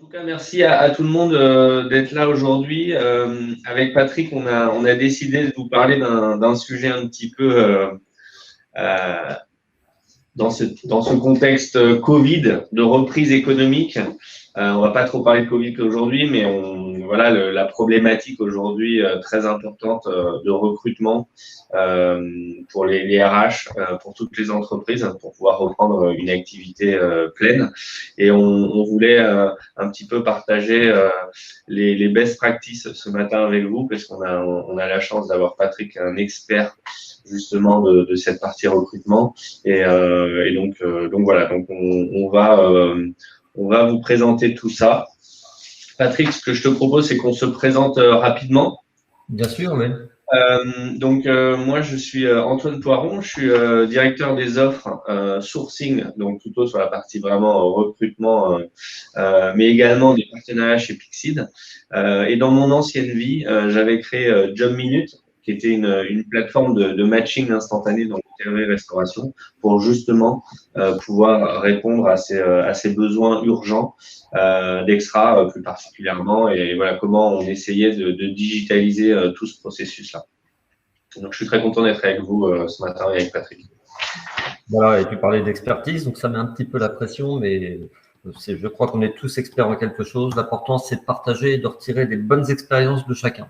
tout cas, merci à tout le monde d'être là aujourd'hui. Avec Patrick, on a décidé de vous parler d'un sujet un petit peu euh, dans ce contexte Covid, de reprise économique. On va pas trop parler de Covid aujourd'hui, mais voilà la problématique aujourd'hui très importante de recrutement pour les RH, pour toutes les entreprises, pour pouvoir reprendre une activité pleine. Et on voulait un petit peu partager les best practices ce matin avec vous, parce qu'on a la chance d'avoir Patrick, un expert justement de cette partie recrutement. Et donc voilà, donc on va vous présenter tout ça. Patrick, ce que je te propose, c'est qu'on se présente rapidement. Bien sûr, oui. Moi, je suis Antoine Poiron, je suis directeur des offres sourcing, donc plutôt sur la partie vraiment recrutement, mais également des partenariats chez Pixid. Et dans mon ancienne vie, j'avais créé Job Minute, qui était une plateforme de matching instantané dans l'hôtellerie-restauration pour justement pouvoir répondre à ces besoins urgents d'Extra plus particulièrement, et voilà comment on essayait de digitaliser tout ce processus-là. Donc, je suis très content d'être avec vous ce matin et avec Patrick. Voilà, et tu parlais d'expertise, donc ça met un petit peu la pression, mais je crois qu'on est tous experts en quelque chose. L'important, c'est de partager et de retirer les bonnes expériences de chacun.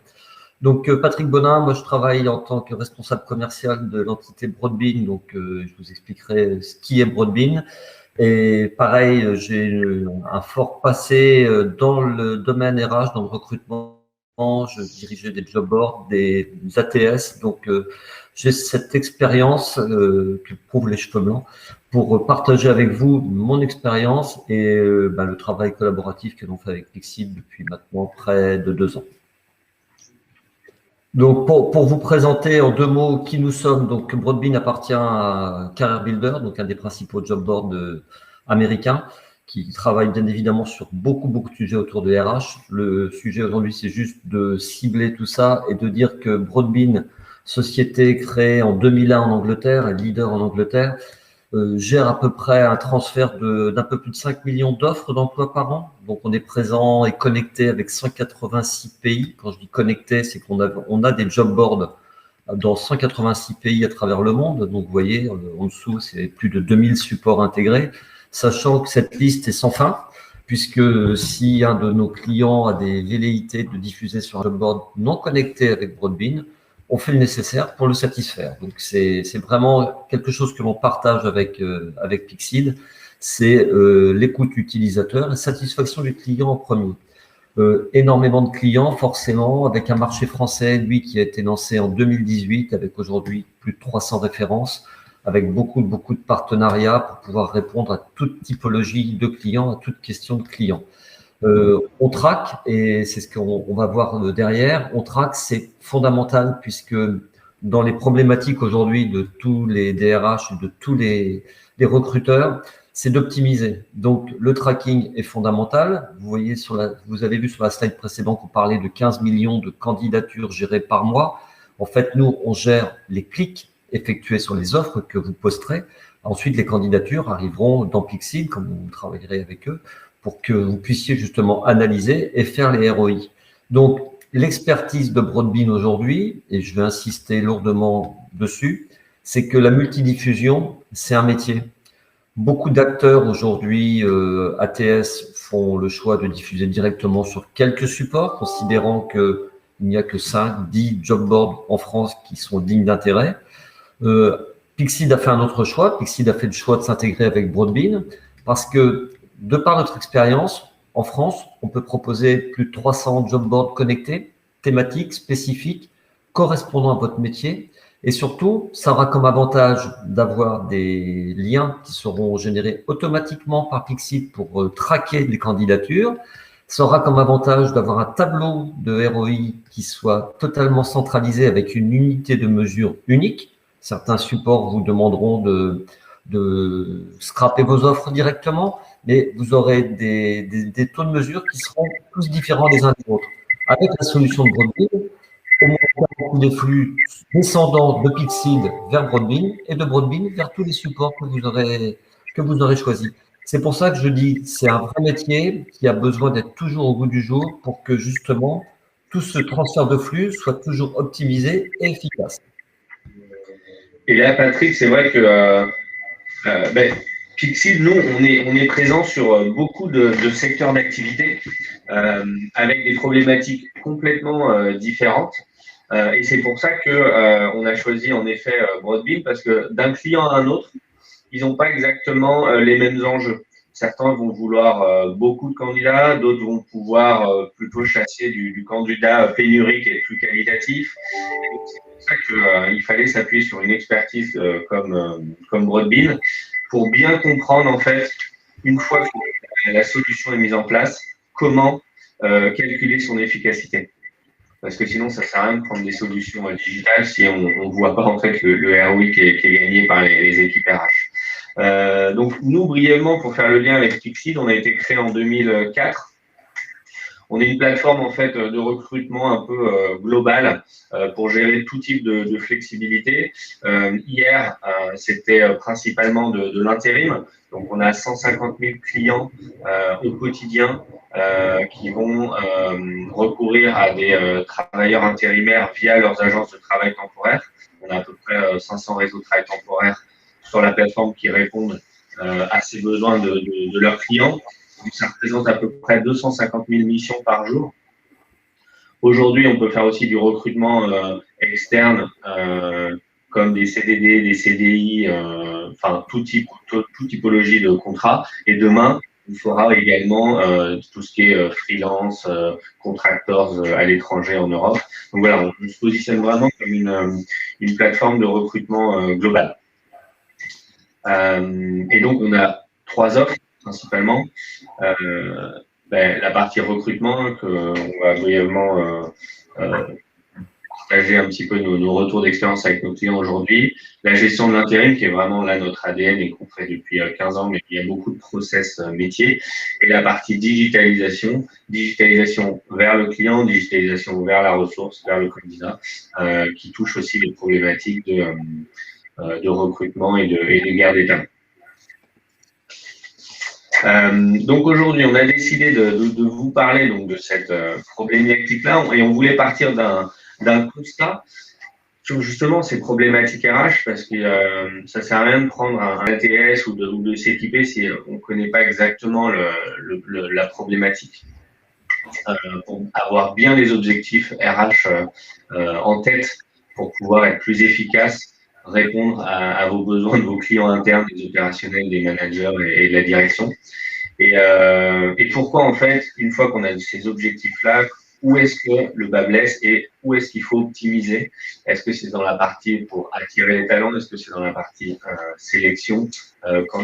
Donc, Patrick Bonin, moi, je travaille en tant que responsable commercial de l'entité Broadbean. Donc, je vous expliquerai ce qui est Broadbean. Et pareil, j'ai un fort passé dans le domaine RH, dans le recrutement. Je dirigeais des job boards, des ATS. Donc, j'ai cette expérience que prouvent les cheveux blancs pour partager avec vous mon expérience et le travail collaboratif que l'on fait avec Pixid depuis maintenant près de 2 ans. Donc, pour vous présenter en 2 mots qui nous sommes, donc Broadbean appartient à Career Builder, donc un des principaux job boards américains, qui travaille bien évidemment sur beaucoup de sujets autour de RH. Le sujet aujourd'hui, c'est juste de cibler tout ça et de dire que Broadbean, société créée en 2001 en Angleterre, et leader en Angleterre, gère à peu près un transfert d'un peu plus de 5 millions d'offres d'emploi par an. Donc, on est présent et connecté avec 186 pays. Quand je dis connecté, c'est qu'on a des job boards dans 186 pays à travers le monde. Donc, vous voyez, en dessous, c'est plus de 2000 supports intégrés, sachant que cette liste est sans fin, puisque si un de nos clients a des velléités de diffuser sur un job board non connecté avec Broadbean, on fait le nécessaire pour le satisfaire. Donc, c'est vraiment quelque chose que l'on partage avec Pixid, c'est l'écoute utilisateur, la satisfaction du client en premier. Énormément de clients, forcément, avec un marché français, lui, qui a été lancé en 2018, avec aujourd'hui plus de 300 références, avec beaucoup de partenariats pour pouvoir répondre à toute typologie de clients, à toute question de clients. On traque, et c'est ce qu'on va voir derrière, on traque, c'est fondamental puisque dans les problématiques aujourd'hui de tous les DRH, de tous les recruteurs, c'est d'optimiser. Donc, le tracking est fondamental. Vous avez vu sur la slide précédente qu'on parlait de 15 millions de candidatures gérées par mois. En fait, nous, on gère les clics effectués sur les offres que vous posterez. Ensuite, les candidatures arriveront dans Pixid, comme vous travaillerez avec eux, pour que vous puissiez justement analyser et faire les ROI. Donc, l'expertise de Broadbean aujourd'hui, et je vais insister lourdement dessus, c'est que la multidiffusion, c'est un métier. Beaucoup d'acteurs aujourd'hui, ATS, font le choix de diffuser directement sur quelques supports, considérant qu'il n'y a que 5, 10 job boards en France qui sont dignes d'intérêt. Pixid a fait un autre choix. Pixid a fait le choix de s'intégrer avec Broadbean parce que, de par notre expérience, en France, on peut proposer plus de 300 job boards connectés, thématiques, spécifiques, correspondant à votre métier. Et surtout, ça aura comme avantage d'avoir des liens qui seront générés automatiquement par Pixid pour traquer les candidatures. Ça aura comme avantage d'avoir un tableau de ROI qui soit totalement centralisé avec une unité de mesure unique. Certains supports vous demanderont de scraper vos offres directement, mais vous aurez des taux de mesure qui seront tous différents les uns des autres. Avec la solution de Broadbean, au moins des flux descendants de Pixid vers Broadbean et de Broadbean vers tous les supports que vous aurez choisis. C'est pour ça que je dis, c'est un vrai métier qui a besoin d'être toujours au goût du jour pour que justement tout ce transfert de flux soit toujours optimisé et efficace. Et là, Patrick, c'est vrai que ben, Pixid, nous, on est présent sur beaucoup de secteurs d'activité avec des problématiques complètement différentes. Et c'est pour ça que on a choisi en effet Broadbean parce que d'un client à un autre, ils n'ont pas exactement les mêmes enjeux. Certains vont vouloir beaucoup de candidats, d'autres vont pouvoir plutôt chasser du candidat pénurique et plus qualitatif. Et donc, c'est pour ça qu'il fallait s'appuyer sur une expertise comme Broadbean pour bien comprendre, en fait, une fois que la solution est mise en place, comment calculer son efficacité. Parce que sinon, ça ne sert à rien de prendre des solutions digitales si on ne voit pas en fait le ROI qui est gagné par les équipes RH. Donc, nous, brièvement, pour faire le lien avec Pixid, on a été créé en 2004. On est une plateforme en fait de recrutement un peu globale pour gérer tout type de flexibilité. Hier, c'était principalement de l'intérim. Donc, on a 150 000 clients au quotidien qui vont recourir à des travailleurs intérimaires via leurs agences de travail temporaire. On a à peu près 500 réseaux de travail temporaire sur la plateforme qui répondent à ces besoins de leurs clients. Donc, ça représente à peu près 250 000 missions par jour. Aujourd'hui, on peut faire aussi du recrutement externe, comme des CDD, des CDI, enfin toute typologie de contrat. Et demain, on fera également tout ce qui est freelance, contractors à l'étranger en Europe. Donc voilà, on se positionne vraiment comme une plateforme de recrutement globale. Et donc, on a 3 offres principalement. La partie recrutement, qu'on va brièvement partager un petit peu nos retours d'expérience avec nos clients aujourd'hui. La gestion de l'intérim, qui est vraiment là notre ADN et qu'on fait depuis 15 ans, mais il y a beaucoup de process métiers. Et la partie digitalisation vers le client, digitalisation vers la ressource, vers le candidat, qui touche aussi les problématiques de recrutement et de guerre des talents. Donc aujourd'hui, on a décidé de vous parler donc de cette problématique-là et on voulait partir d'un constat sur justement ces problématiques RH parce que ça sert à rien de prendre un ATS ou de s'équiper si on ne connaît pas exactement la problématique. Pour avoir bien les objectifs RH en tête pour pouvoir être plus efficace, répondre à vos besoins de vos clients internes, des opérationnels, des managers et de la direction. Et pourquoi, en fait, une fois qu'on a ces objectifs-là, où est-ce que le bas blesse et où est-ce qu'il faut optimiser? Est-ce que c'est dans la partie pour attirer les talents? Est-ce que c'est dans la partie sélection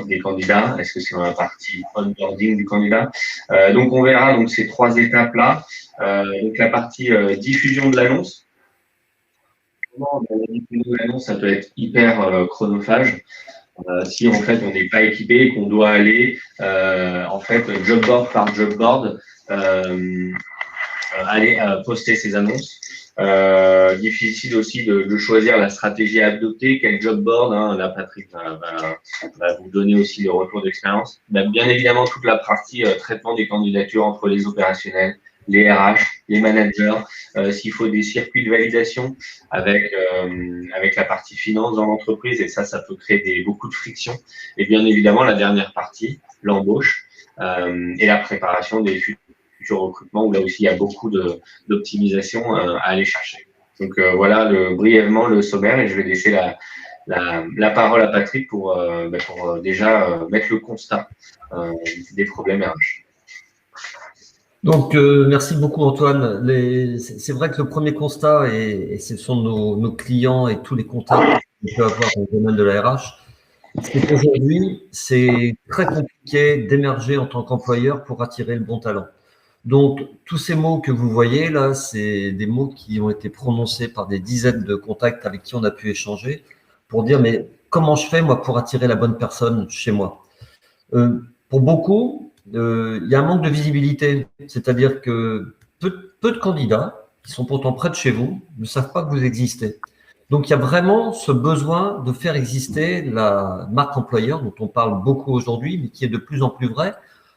des candidats? Est-ce que c'est dans la partie onboarding du candidat? Donc, on verra donc, ces 3 étapes-là. Donc, la partie diffusion de l'annonce. La diffusion de l'annonce, ça peut être hyper chronophage. Si en fait on n'est pas équipé et qu'on doit aller en fait job board par job board aller poster ces annonces. Difficile aussi de choisir la stratégie à adopter, quel job board. Là, Patrick va vous donner aussi le retour d'expérience. Bien évidemment, toute la partie traitement des candidatures entre les opérationnels, les RH, les managers, s'il faut des circuits de validation avec la partie finance dans l'entreprise, et ça peut créer beaucoup de friction. Et bien évidemment, la dernière partie, l'embauche et la préparation des futurs recrutements, où là aussi, il y a beaucoup d'optimisation à aller chercher. Donc voilà brièvement le sommaire, et je vais laisser la parole à Patrick pour déjà mettre le constat des problèmes RH. Donc, merci beaucoup Antoine. C'est vrai que le premier constat, et ce sont nos clients et tous les contacts qu'on peut avoir dans le domaine de la RH, c'est qu'aujourd'hui, c'est très compliqué d'émerger en tant qu'employeur pour attirer le bon talent. Donc, tous ces mots que vous voyez là, c'est des mots qui ont été prononcés par des dizaines de contacts avec qui on a pu échanger pour dire, mais comment je fais moi pour attirer la bonne personne chez moi? Pour beaucoup, il y a un manque de visibilité, c'est-à-dire que peu de candidats qui sont pourtant près de chez vous ne savent pas que vous existez. Donc, il y a vraiment ce besoin de faire exister la marque employeur dont on parle beaucoup aujourd'hui, mais qui est de plus en plus vrai,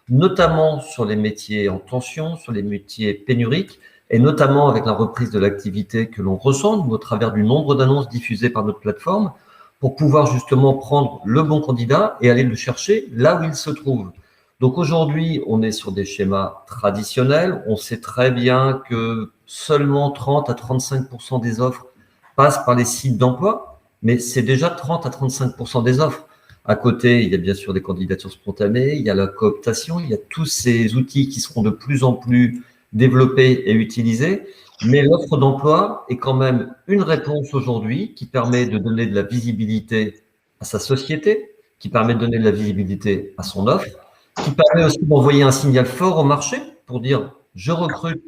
notamment sur les métiers en tension, sur les métiers pénuriques, et notamment avec la reprise de l'activité que l'on ressent au travers du nombre d'annonces diffusées par notre plateforme, pour pouvoir justement prendre le bon candidat et aller le chercher là où il se trouve. Donc aujourd'hui, on est sur des schémas traditionnels. On sait très bien que seulement 30 à 35% des offres passent par les sites d'emploi, mais c'est déjà 30 à 35% des offres. À côté, il y a bien sûr des candidatures spontanées, il y a la cooptation, il y a tous ces outils qui seront de plus en plus développés et utilisés. Mais l'offre d'emploi est quand même une réponse aujourd'hui qui permet de donner de la visibilité à sa société, qui permet de donner de la visibilité à son offre, qui permet aussi d'envoyer un signal fort au marché pour dire je recrute,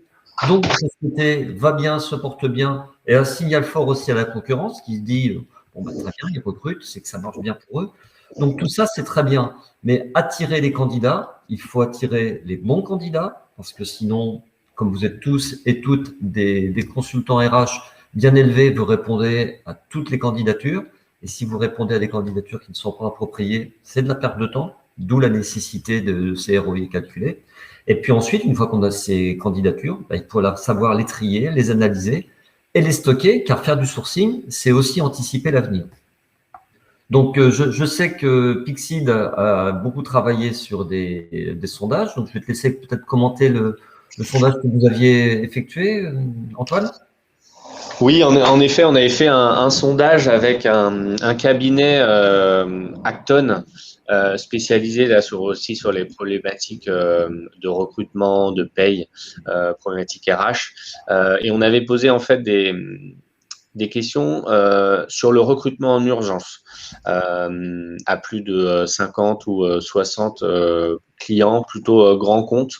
donc la société va bien, se porte bien, et un signal fort aussi à la concurrence qui se dit bon bah très bien, ils recrutent, c'est que ça marche bien pour eux. Donc tout ça c'est très bien, mais attirer les candidats, il faut attirer les bons candidats parce que sinon, comme vous êtes tous et toutes des consultants RH bien élevés, vous répondez à toutes les candidatures. Et si vous répondez à des candidatures qui ne sont pas appropriées, c'est de la perte de temps, d'où la nécessité de ces ROI calculés. Et puis ensuite, une fois qu'on a ces candidatures, il faut savoir les trier, les analyser et les stocker, car faire du sourcing, c'est aussi anticiper l'avenir. Donc, je sais que Pixid a beaucoup travaillé sur des sondages, donc je vais te laisser peut-être commenter le sondage que vous aviez effectué, Antoine. Oui, en effet, on avait fait un sondage avec un cabinet Acton spécialisé là aussi sur les problématiques de recrutement, de paye, problématiques RH, et on avait posé en fait des questions sur le recrutement en urgence à plus de 50 ou 60 clients, plutôt grands comptes,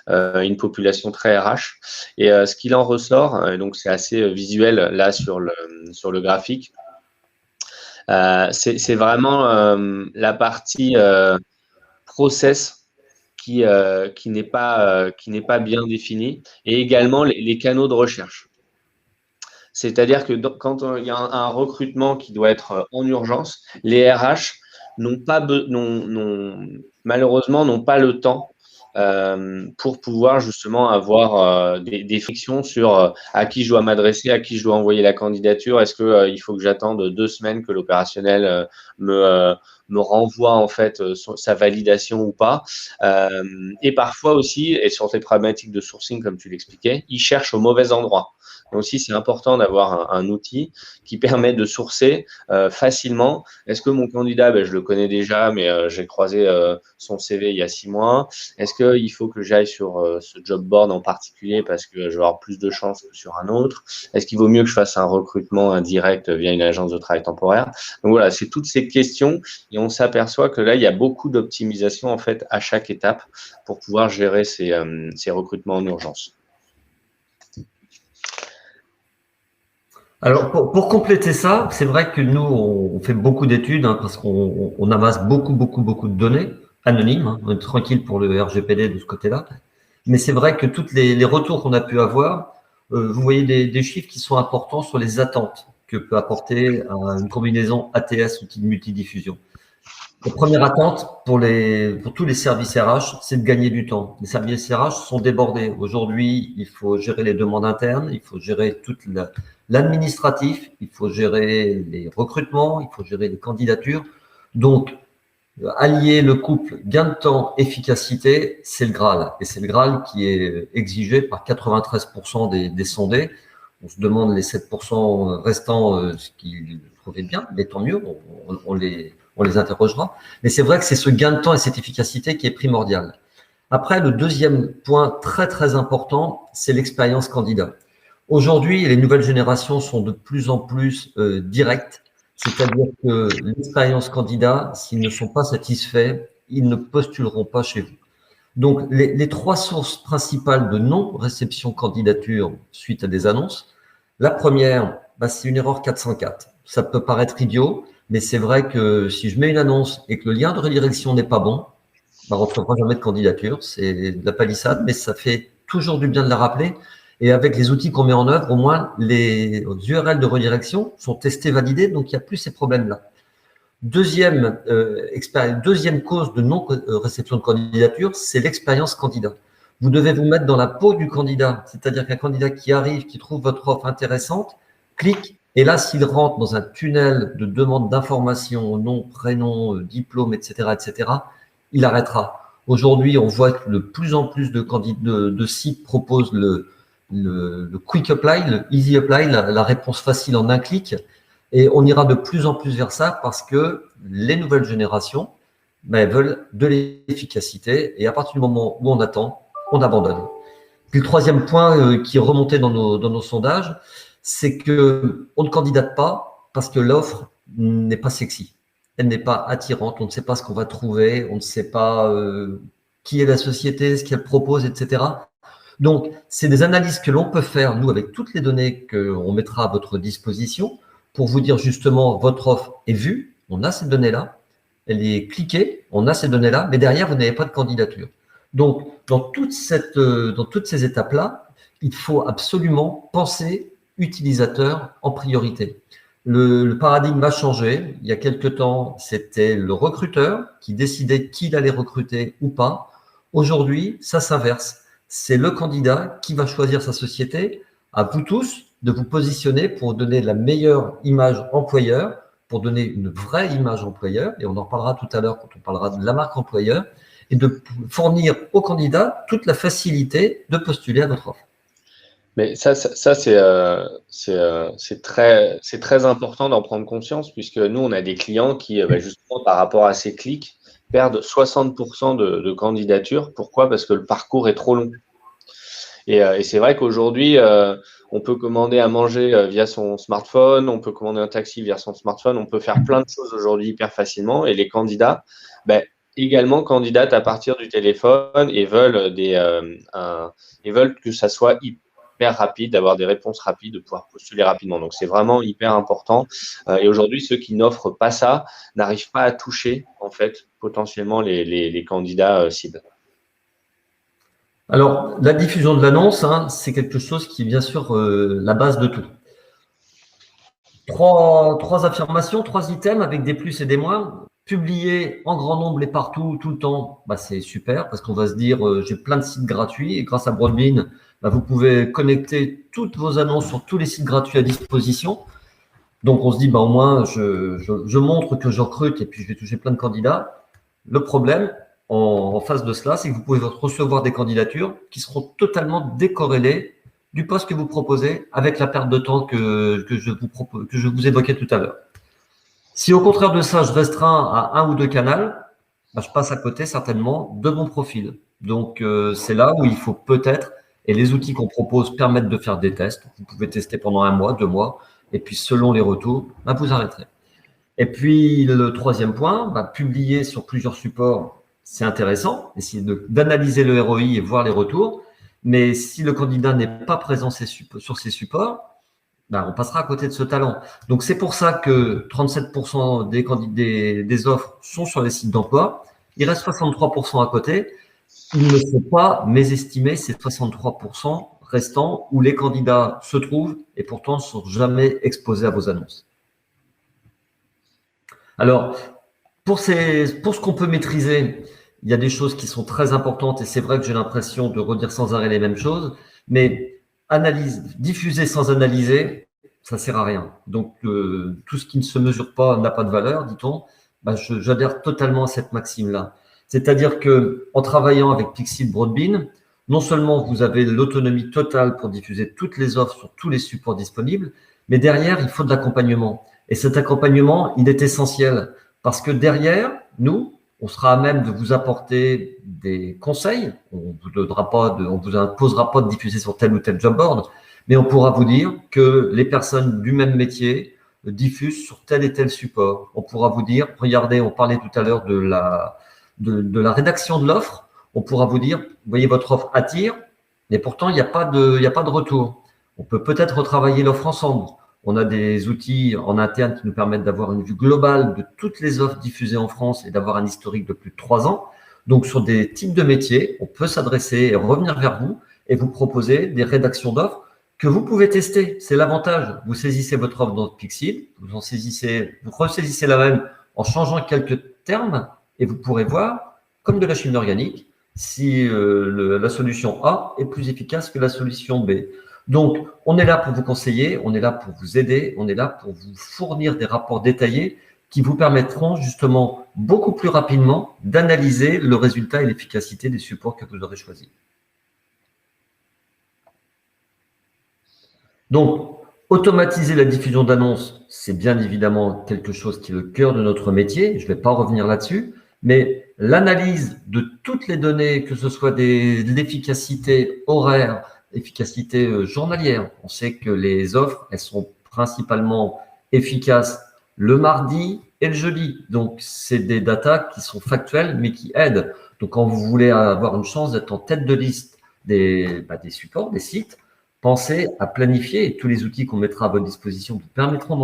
une population très RH. Et ce qu'il en ressort, donc c'est assez visuel là sur le graphique, c'est vraiment la partie process qui n'est pas bien définie, et également les canaux de recherche. C'est-à-dire que quand il y a un recrutement qui doit être en urgence, les RH malheureusement n'ont pas le temps pour pouvoir justement avoir des frictions sur à qui je dois m'adresser, à qui je dois envoyer la candidature. Est-ce que il faut que j'attende 2 semaines que l'opérationnel me renvoie en fait sa validation ou pas. Et parfois aussi, et sur ces problématiques de sourcing comme tu l'expliquais, ils cherchent au mauvais endroit. Donc aussi, c'est important d'avoir un outil qui permet de sourcer facilement. Est-ce que mon candidat, je le connais déjà, mais j'ai croisé son CV il y a 6 mois. Est-ce qu'il faut que j'aille sur ce job board en particulier parce que je vais avoir plus de chances que sur un autre? Est-ce qu'il vaut mieux que je fasse un recrutement indirect via une agence de travail temporaire? Donc voilà, c'est toutes ces questions, et on s'aperçoit que là, il y a beaucoup d'optimisation en fait à chaque étape pour pouvoir gérer ces recrutements en urgence. Alors, pour compléter ça, c'est vrai que nous, on fait beaucoup d'études parce qu'on amasse beaucoup de données anonymes. On est tranquille pour le RGPD de ce côté-là. Mais c'est vrai que tous les retours qu'on a pu avoir, vous voyez des chiffres qui sont importants sur les attentes que peut apporter une combinaison ATS, outil de multidiffusion. La première attente pour tous les services RH, c'est de gagner du temps. Les services RH sont débordés. Aujourd'hui, il faut gérer les demandes internes, il faut gérer toute l'administratif, il faut gérer les recrutements, il faut gérer les candidatures. Donc, allier le couple gain de temps, efficacité, c'est le Graal. Et c'est le Graal qui est exigé par 93% des sondés. On se demande les 7% restants ce qu'ils trouvaient bien, mais tant mieux, on les interrogera. Mais c'est vrai que c'est ce gain de temps et cette efficacité qui est primordial. Après, le deuxième point très important, c'est l'expérience candidat. Aujourd'hui, les nouvelles générations sont de plus en plus directes, c'est-à-dire que l'expérience candidat, s'ils ne sont pas satisfaits, ils ne postuleront pas chez vous. Donc, les 3 sources principales de non-réception candidature suite à des annonces, la première, c'est une erreur 404. Ça peut paraître idiot, mais c'est vrai que si je mets une annonce et que le lien de redirection n'est pas bon, on ne recevra jamais de candidature. C'est de la palissade, mais ça fait toujours du bien de la rappeler. Et avec les outils qu'on met en œuvre, au moins, les URL de redirection sont testés, validés, donc il n'y a plus ces problèmes-là. Deuxième cause de non-réception de candidature, c'est l'expérience candidat. Vous devez vous mettre dans la peau du candidat, c'est-à-dire qu'un candidat qui arrive, qui trouve votre offre intéressante, clique, et là, s'il rentre dans un tunnel de demande d'informations, nom, prénom, diplôme, etc., il arrêtera. Aujourd'hui, on voit que de plus en plus de sites proposent le quick apply, le easy apply, la réponse facile en un clic. Et on ira de plus en plus vers ça parce que les nouvelles générations veulent de l'efficacité. Et à partir du moment où on attend, on abandonne. Puis le troisième point qui est remonté dans nos sondages, c'est qu'on ne candidate pas parce que l'offre n'est pas sexy. Elle n'est pas attirante. On ne sait pas ce qu'on va trouver. On ne sait pas qui est la société, ce qu'elle propose, etc. Donc, c'est des analyses que l'on peut faire, nous, avec toutes les données qu'on mettra à votre disposition, pour vous dire justement, votre offre est vue, on a ces données-là, elle est cliquée, on a ces données-là, mais derrière, vous n'avez pas de candidature. Donc, dans toutes ces étapes-là, il faut absolument penser utilisateur en priorité. Le paradigme a changé. Il y a quelque temps, c'était le recruteur qui décidait qui il allait recruter ou pas. Aujourd'hui, ça s'inverse. C'est le candidat qui va choisir sa société. À vous tous de vous positionner pour donner la meilleure image employeur, pour donner une vraie image employeur, et on en parlera tout à l'heure quand on parlera de la marque employeur, et de fournir au candidat toute la facilité de postuler à votre offre. Mais ça c'est très important d'en prendre conscience, puisque nous, on a des clients qui, justement, par rapport à ces clics, perdent 60% de candidatures. Pourquoi? Parce que le parcours est trop long. Et c'est vrai qu'aujourd'hui, on peut commander à manger via son smartphone, on peut commander un taxi via son smartphone, on peut faire plein de choses aujourd'hui hyper facilement. Et les candidats, également candidatent à partir du téléphone et veulent que ça soit hyper rapide, d'avoir des réponses rapides, de pouvoir postuler rapidement. Donc, c'est vraiment hyper important. Et aujourd'hui, ceux qui n'offrent pas ça n'arrivent pas à toucher, en fait, potentiellement les candidats cibles. Alors, la diffusion de l'annonce, c'est quelque chose qui est bien sûr la base de tout. Trois affirmations, 3 items avec des plus et des moins. Publier en grand nombre et partout, tout le temps, c'est super parce qu'on va se dire j'ai plein de sites gratuits et grâce à Broadbean, vous pouvez connecter toutes vos annonces sur tous les sites gratuits à disposition. Donc, on se dit au moins, je montre que je recrute et puis je vais toucher plein de candidats. Le problème, en face de cela, c'est que vous pouvez recevoir des candidatures qui seront totalement décorrélées du poste que vous proposez avec la perte de temps que je vous évoquais tout à l'heure. Si au contraire de ça, je restreins à 1 ou 2 canaux, je passe à côté certainement de mon profil. Donc, c'est là où il faut peut-être, et les outils qu'on propose permettent de faire des tests. Vous pouvez tester pendant 1 mois, 2 mois, et puis selon les retours, vous arrêterez. Et puis, le troisième point, publier sur plusieurs supports, c'est intéressant, essayer d'analyser le ROI et voir les retours. Mais si le candidat n'est pas présent sur ces supports, on passera à côté de ce talent. Donc, c'est pour ça que 37% des offres sont sur les sites d'emploi. Il reste 63% à côté. Il ne faut pas mésestimer ces 63% restants où les candidats se trouvent et pourtant ne sont jamais exposés à vos annonces. Alors, pour ce qu'on peut maîtriser, il y a des choses qui sont très importantes et c'est vrai que j'ai l'impression de redire sans arrêt les mêmes choses, mais diffuser sans analyser, ça ne sert à rien. Donc, tout ce qui ne se mesure pas n'a pas de valeur, dit-on. J'adhère totalement à cette maxime-là. C'est-à-dire qu'en travaillant avec Pixel Broadbean, non seulement vous avez l'autonomie totale pour diffuser toutes les offres sur tous les supports disponibles, mais derrière, il faut de l'accompagnement. Et cet accompagnement, il est essentiel parce que derrière, nous, on sera à même de vous apporter des conseils. On vous imposera pas de diffuser sur tel ou tel job board, mais on pourra vous dire que les personnes du même métier diffusent sur tel et tel support. On pourra vous dire, regardez, on parlait tout à l'heure de la rédaction de l'offre. On pourra vous dire, vous voyez, votre offre attire, mais pourtant, il n'y a pas de retour. On peut peut-être retravailler l'offre ensemble. On a des outils en interne qui nous permettent d'avoir une vue globale de toutes les offres diffusées en France et d'avoir un historique de plus de 3 ans. Donc, sur des types de métiers, on peut s'adresser et revenir vers vous et vous proposer des rédactions d'offres que vous pouvez tester. C'est l'avantage. Vous saisissez votre offre dans Pixel, vous ressaisissez la même en changeant quelques termes et vous pourrez voir, comme de la chimie organique, si la solution A est plus efficace que la solution B. Donc, on est là pour vous conseiller, on est là pour vous aider, on est là pour vous fournir des rapports détaillés qui vous permettront justement beaucoup plus rapidement d'analyser le résultat et l'efficacité des supports que vous aurez choisis. Donc, automatiser la diffusion d'annonces, c'est bien évidemment quelque chose qui est le cœur de notre métier. Je ne vais pas revenir là-dessus, mais l'analyse de toutes les données, que ce soit de l'efficacité horaire, efficacité journalière. On sait que les offres, elles sont principalement efficaces le mardi et le jeudi. Donc, c'est des datas qui sont factuelles, mais qui aident. Donc, quand vous voulez avoir une chance d'être en tête de liste des supports, des sites, pensez à planifier et tous les outils qu'on mettra à votre disposition vous permettront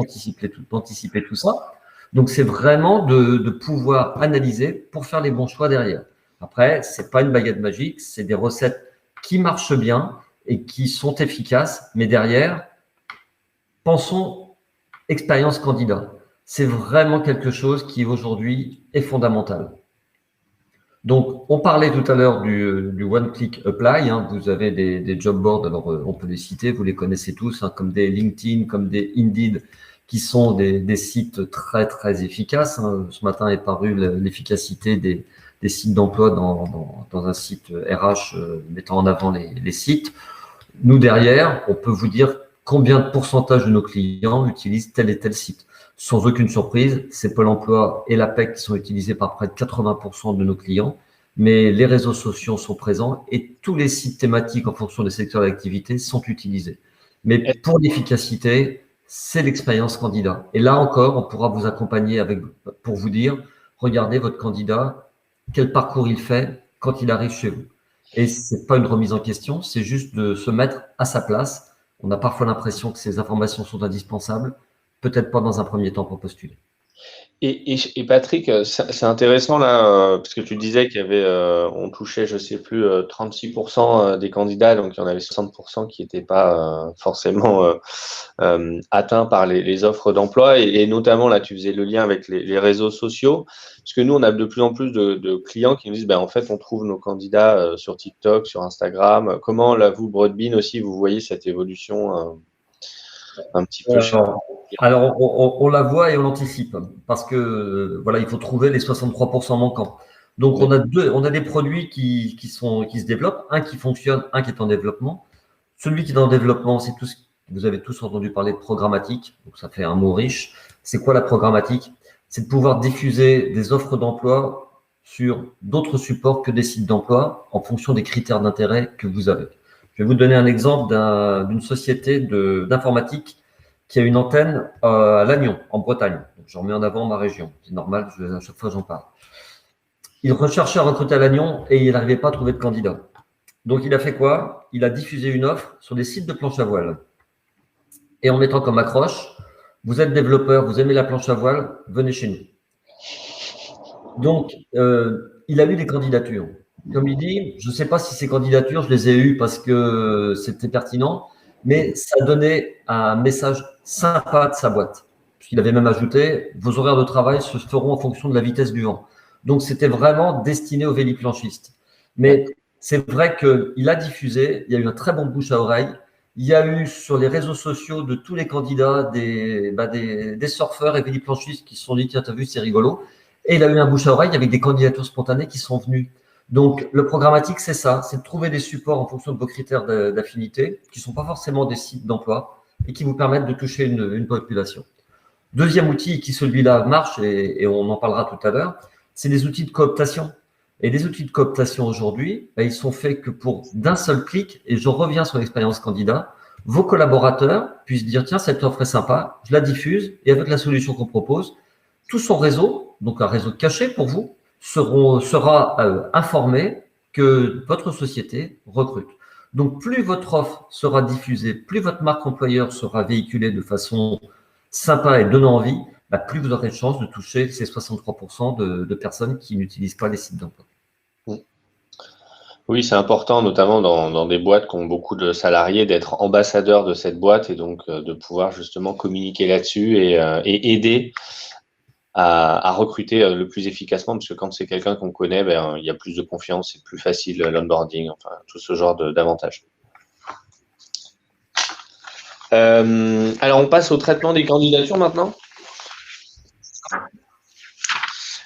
d'anticiper tout ça. Donc, c'est vraiment de pouvoir analyser pour faire les bons choix derrière. Après, ce n'est pas une baguette magique, c'est des recettes qui marchent bien et qui sont efficaces. Mais derrière, pensons expérience candidat. C'est vraiment quelque chose qui aujourd'hui est fondamental. Donc, on parlait tout à l'heure du one-click apply. Vous avez des job boards, alors on peut les citer, vous les connaissez tous, comme des LinkedIn, comme des Indeed, qui sont des sites très, très efficaces. Ce matin est paru l'efficacité des sites d'emploi dans un site RH mettant en avant les sites. Nous, derrière, on peut vous dire combien de pourcentage de nos clients utilisent tel et tel site. Sans aucune surprise, c'est Pôle emploi et l'APEC qui sont utilisés par près de 80% de nos clients, mais les réseaux sociaux sont présents et tous les sites thématiques en fonction des secteurs d'activité sont utilisés. Mais pour l'efficacité, c'est l'expérience candidat. Et là encore, on pourra vous accompagner pour vous dire, regardez votre candidat, quel parcours il fait quand il arrive chez vous. Et ce n'est pas une remise en question, c'est juste de se mettre à sa place. On a parfois l'impression que ces informations sont indispensables, peut-être pas dans un premier temps pour postuler. Et Patrick, c'est intéressant là, parce que tu disais qu'il y avait, on touchait, je sais plus, 36% des candidats, donc il y en avait 60% qui n'étaient pas forcément atteints par les offres d'emploi, et notamment là, tu faisais le lien avec les réseaux sociaux, parce que nous, on a de plus en plus de clients qui nous disent, en fait, on trouve nos candidats sur TikTok, sur Instagram. Comment là, vous, Broadbean aussi, vous voyez cette évolution un petit peu Alors, on la voit et on l'anticipe parce que voilà, il faut trouver les 63% manquants. Donc, on a des produits qui se développent, un qui fonctionne, un qui est en développement. Celui qui est en développement, c'est tout ce que vous avez tous entendu parler de programmatique. Donc, ça fait un mot riche. C'est quoi la programmatique? C'est de pouvoir diffuser des offres d'emploi sur d'autres supports que des sites d'emploi en fonction des critères d'intérêt que vous avez. Je vais vous donner un exemple d'une société d'informatique qui a une antenne à Lannion, en Bretagne. Donc, j'en mets en avant ma région. C'est normal, à chaque fois j'en parle. Il recherchait à recruter à Lannion et il n'arrivait pas à trouver de candidat. Donc, il a fait quoi? Il a diffusé une offre sur des sites de planche à voile. Et en mettant comme accroche, vous êtes développeur, vous aimez la planche à voile, venez chez nous. Donc, il a eu des candidatures. Comme il dit, je ne sais pas si ces candidatures, je les ai eues parce que c'était pertinent, mais ça donnait un message sympa de sa boîte. Il avait même ajouté, vos horaires de travail se feront en fonction de la vitesse du vent. Donc, c'était vraiment destiné aux véliplanchistes. Mais c'est vrai qu'il a diffusé, il y a eu un très bon bouche à oreille. Il y a eu sur les réseaux sociaux de tous les candidats des surfeurs et véliplanchistes qui se sont dit, tiens, t'as vu, c'est rigolo. Et il a eu un bouche à oreille avec des candidatures spontanées qui sont venues. Donc, le programmatique, c'est ça, c'est de trouver des supports en fonction de vos critères d'affinité, qui ne sont pas forcément des sites d'emploi et qui vous permettent de toucher une population. Deuxième outil qui, celui-là, marche, et on en parlera tout à l'heure, c'est les outils de cooptation. Et les outils de cooptation aujourd'hui, ils sont faits que pour d'un seul clic, et je reviens sur l'expérience candidat, vos collaborateurs puissent dire, tiens, cette offre est sympa, je la diffuse, et avec la solution qu'on propose, tout son réseau, donc un réseau caché pour vous, sera informé que votre société recrute. Donc, plus votre offre sera diffusée, plus votre marque employeur sera véhiculée de façon sympa et donnant envie, plus vous aurez de chance de toucher ces 63% de personnes qui n'utilisent pas les sites d'emploi. Oui, c'est important, notamment dans des boîtes qui ont beaucoup de salariés, d'être ambassadeur de cette boîte et donc de pouvoir justement communiquer là-dessus et aider à recruter le plus efficacement, parce que quand c'est quelqu'un qu'on connaît, ben, il y a plus de confiance, c'est plus facile l'onboarding, enfin tout ce genre d'avantages. Alors, on passe au traitement des candidatures maintenant.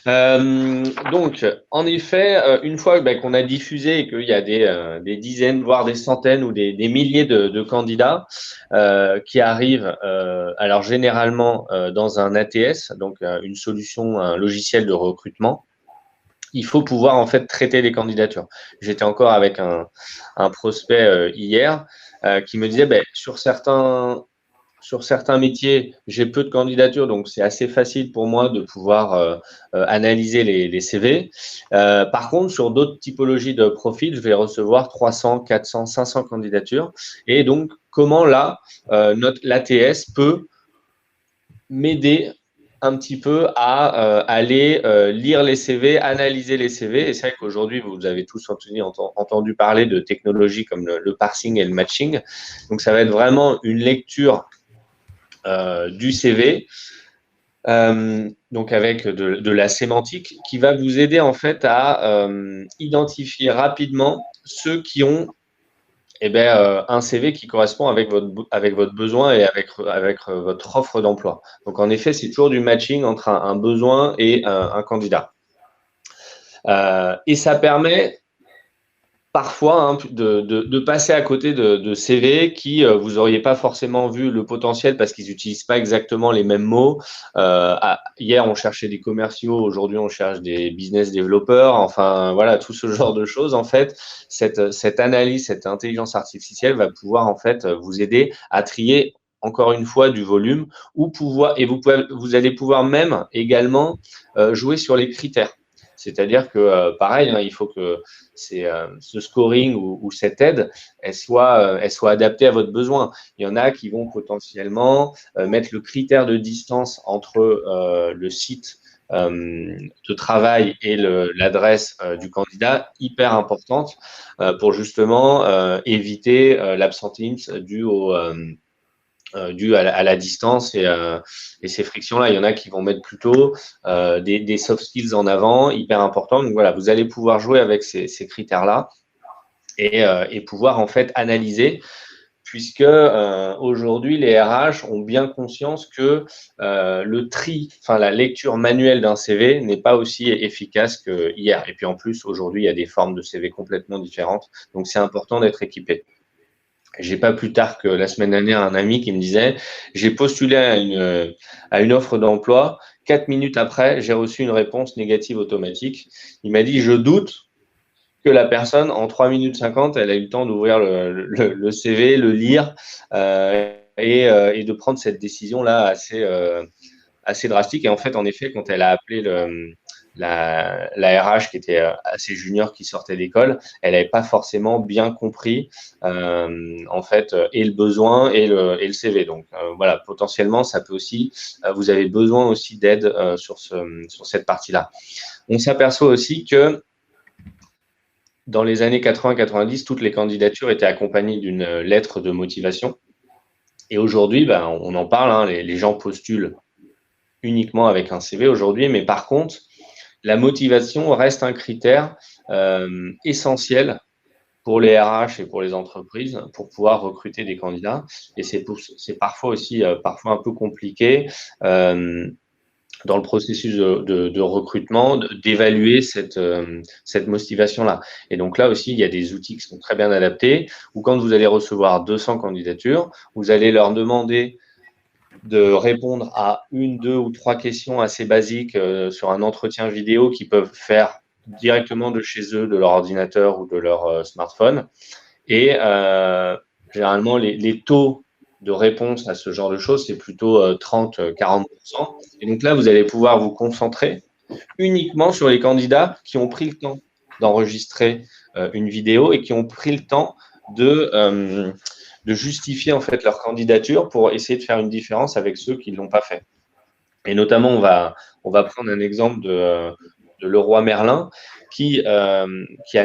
Donc, en effet, une fois qu'on a diffusé et qu'il y a des dizaines, voire des centaines ou des milliers de candidats qui arrivent, alors généralement dans un ATS, donc une solution, un logiciel de recrutement, il faut pouvoir en fait traiter les candidatures. J'étais encore avec un prospect hier qui me disait sur certains métiers, j'ai peu de candidatures, donc c'est assez facile pour moi de pouvoir analyser les CV. Par contre, sur d'autres typologies de profils, je vais recevoir 300, 400, 500 candidatures. Et donc, comment là, l'ATS peut m'aider un petit peu à aller lire les CV, analyser les CV. Et c'est vrai qu'aujourd'hui, vous avez tous entendu parler de technologies comme le parsing et le matching. Donc, ça va être vraiment une lecture du CV, donc avec de la sémantique, qui va vous aider en fait à identifier rapidement ceux qui ont un CV qui correspond avec votre besoin et avec votre offre d'emploi. Donc en effet, c'est toujours du matching entre un besoin et un candidat. Et ça permet parfois de passer à côté de CV qui vous n'auriez pas forcément vu le potentiel parce qu'ils n'utilisent pas exactement les mêmes mots. Hier, on cherchait des commerciaux, aujourd'hui, on cherche des business développeurs. Enfin, voilà, tout ce genre de choses. En fait, cette analyse, cette intelligence artificielle va pouvoir en fait vous aider à trier encore une fois du volume ou vous allez pouvoir même également jouer sur les critères. C'est-à-dire que, pareil, hein, il faut que ce scoring ou cette aide, elle soit adaptée à votre besoin. Il y en a qui vont potentiellement mettre le critère de distance entre le site de travail et l'adresse du candidat hyper importante pour justement éviter l'absentéisme dû à la distance et ces frictions-là. Il y en a qui vont mettre plutôt des soft skills en avant, hyper importants. Donc voilà, vous allez pouvoir jouer avec ces critères-là et pouvoir en fait analyser, puisque aujourd'hui, les RH ont bien conscience que le tri, enfin la lecture manuelle d'un CV n'est pas aussi efficace qu'hier. Et puis en plus, aujourd'hui, il y a des formes de CV complètement différentes. Donc c'est important d'être équipé. J'ai pas plus tard que la semaine dernière un ami qui me disait j'ai postulé à une offre d'emploi. 4 minutes après, j'ai reçu une réponse négative automatique. Il m'a dit je doute que la personne en 3 minutes 50, elle a eu le temps d'ouvrir le CV, le lire et de prendre cette décision là assez drastique. Et en fait, en effet, quand elle a appelé la RH qui était assez junior, qui sortait d'école, elle n'avait pas forcément bien compris en fait et le besoin et le CV. Donc voilà, potentiellement, ça peut aussi, vous avez besoin aussi d'aide sur cette partie-là. On s'aperçoit aussi que dans les années 80-90, toutes les candidatures étaient accompagnées d'une lettre de motivation. Et aujourd'hui, on en parle, hein, les gens postulent uniquement avec un CV aujourd'hui, mais par contre, la motivation reste un critère essentiel pour les RH et pour les entreprises pour pouvoir recruter des candidats. Et c'est parfois aussi parfois un peu compliqué dans le processus de recrutement d'évaluer cette motivation-là. Et donc là aussi, il y a des outils qui sont très bien adaptés, où quand vous allez recevoir 200 candidatures, vous allez leur demander de répondre à 1, 2 ou 3 questions assez basiques sur un entretien vidéo qu'ils peuvent faire directement de chez eux, de leur ordinateur ou de leur smartphone. Et généralement, les taux de réponse à ce genre de choses, c'est plutôt 30-40%. Et donc là, vous allez pouvoir vous concentrer uniquement sur les candidats qui ont pris le temps d'enregistrer une vidéo et qui ont pris le temps de justifier en fait leur candidature pour essayer de faire une différence avec ceux qui ne l'ont pas fait. Et notamment, on va prendre un exemple de Leroy Merlin qui a